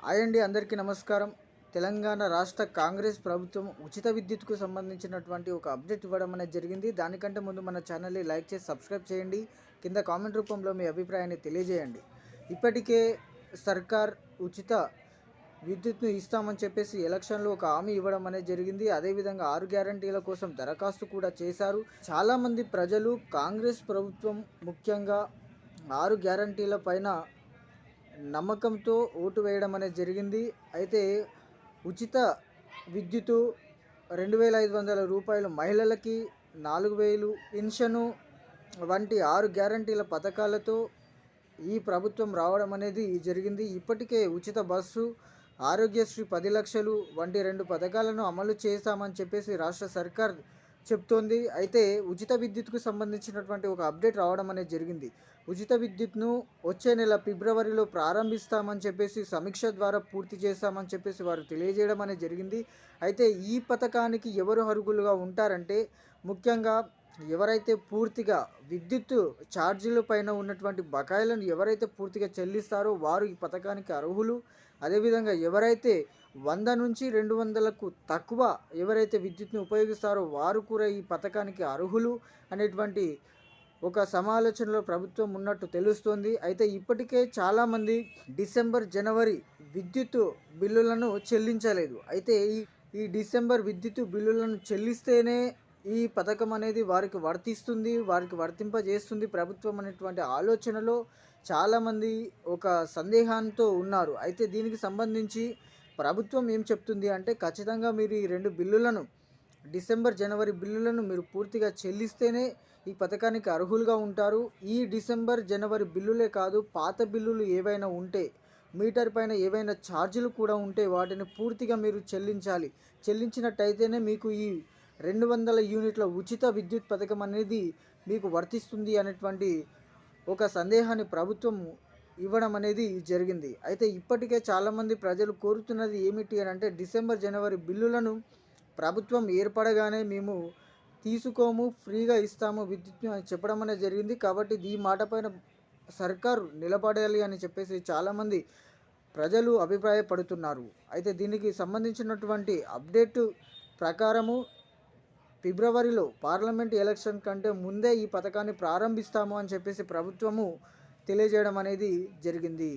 Hi అండి, అందరికీ నమస్కారం. తెలంగాణ రాష్ట్ర కాంగ్రెస్ ప్రభుత్వం ఉచిత విద్యుత్కు సంబంధించినటువంటి ఒక అప్డేట్ ఇవ్వడం అనేది జరిగింది. దానికంటే ముందు మన ఛానల్ని లైక్ చేసి సబ్స్క్రైబ్ చేయండి. కింద కామెంట్ రూపంలో మీ అభిప్రాయాన్ని తెలియజేయండి. ఇప్పటికే సర్కార్ ఉచిత విద్యుత్ను ఇస్తామని చెప్పేసి ఎలక్షన్లో ఒక హామీ ఇవ్వడం అనేది జరిగింది. అదేవిధంగా 6 గ్యారంటీల కోసం దరఖాస్తు కూడా చేశారు. చాలామంది ప్రజలు కాంగ్రెస్ ప్రభుత్వం ముఖ్యంగా 6 గ్యారంటీల పైన నమ్మకంతో ఓటు వేయడం అనేది జరిగింది. అయితే ఉచిత విద్యుత్తు 2,500 రూపాయలు మహిళలకి, 4,000 పెన్షను వంటి 6 గ్యారంటీల పథకాలతో ఈ ప్రభుత్వం రావడం అనేది జరిగింది. ఇప్పటికే ఉచిత బస్సు, ఆరోగ్యశ్రీ 10 లక్షలు వంటి 2 పథకాలను అమలు చేస్తామని చెప్పేసి రాష్ట్ర సర్కార్ చెప్తోంది. అయితే ఉచిత విద్యుత్కు సంబంధించినటువంటి ఒక అప్డేట్ రావడం అనేది జరిగింది. ఉచిత విద్యుత్ను వచ్చే నెల ఫిబ్రవరిలో ప్రారంభిస్తామని చెప్పేసి సమీక్ష ద్వారా పూర్తి చేస్తామని చెప్పేసి వారు తెలియజేయడం అనేది జరిగింది. అయితే ఈ పథకానికి ఎవరు అర్హులుగా ఉంటారంటే ముఖ్యంగా ఎవరైతే పూర్తిగా విద్యుత్ ఛార్జీల పైన ఉన్నటువంటి బకాయిలను ఎవరైతే పూర్తిగా చెల్లిస్తారో వారు ఈ పథకానికి అర్హులు. అదేవిధంగా ఎవరైతే 100 నుంచి 200లకు తక్కువ ఎవరైతే విద్యుత్ని ఉపయోగిస్తారో వారు కూడా ఈ పథకానికి అర్హులు అనేటువంటి ఒక సమాలోచనలో ప్రభుత్వం ఉన్నట్టు తెలుస్తోంది. అయితే ఇప్పటికే చాలామంది డిసెంబర్, జనవరి విద్యుత్ బిల్లులను చెల్లించలేదు. అయితే ఈ డిసెంబర్ విద్యుత్ బిల్లులను చెల్లిస్తేనే ఈ పథకం అనేది వారికి వర్తిస్తుంది, వారికి వర్తింపజేస్తుంది ప్రభుత్వం అనేటువంటి ఆలోచనలో చాలామంది ఒక సందేహంతో ఉన్నారు. అయితే దీనికి సంబంధించి ప్రభుత్వం ఏం చెప్తుంది అంటే ఖచ్చితంగా మీరు ఈ 2 బిల్లులను డిసెంబర్, జనవరి బిల్లులను మీరు పూర్తిగా చెల్లిస్తేనే ఈ పథకానికి అర్హులుగా ఉంటారు. ఈ డిసెంబర్, జనవరి బిల్లులే కాదు, పాత బిల్లులు ఏవైనా ఉంటే, మీటర్ పైన ఏవైనా ఛార్జీలు కూడా ఉంటే వాటిని పూర్తిగా మీరు చెల్లించాలి. చెల్లించినట్టయితేనే మీకు ఈ 200 యూనిట్ల ఉచిత విద్యుత్ పథకం అనేది మీకు వర్తిస్తుంది అనేటువంటి ఒక సందేహాన్ని ప్రభుత్వం ఇవ్వడం అనేది జరిగింది. అయితే ఇప్పటికే చాలామంది ప్రజలు కోరుతున్నది ఏమిటి అని అంటే డిసెంబర్, జనవరి బిల్లులను ప్రభుత్వం ఏర్పడగానే మేము తీసుకోము, ఫ్రీగా ఇస్తాము విద్యుత్ని అని చెప్పడం అనేది జరిగింది. కాబట్టి ఈ మాట పైన సర్కారు నిలబడాలి అని చెప్పేసి చాలామంది ప్రజలు అభిప్రాయపడుతున్నారు. అయితే దీనికి సంబంధించినటువంటి అప్డేట్ ప్రకారము ఫిబ్రవరిలో పార్లమెంట్ ఎలక్షన్ కంటే ముందే ఈ పథకాన్ని ప్రారంభిస్తాము అని చెప్పేసి ప్రభుత్వము తెలియజేయడం అనేది జరిగింది.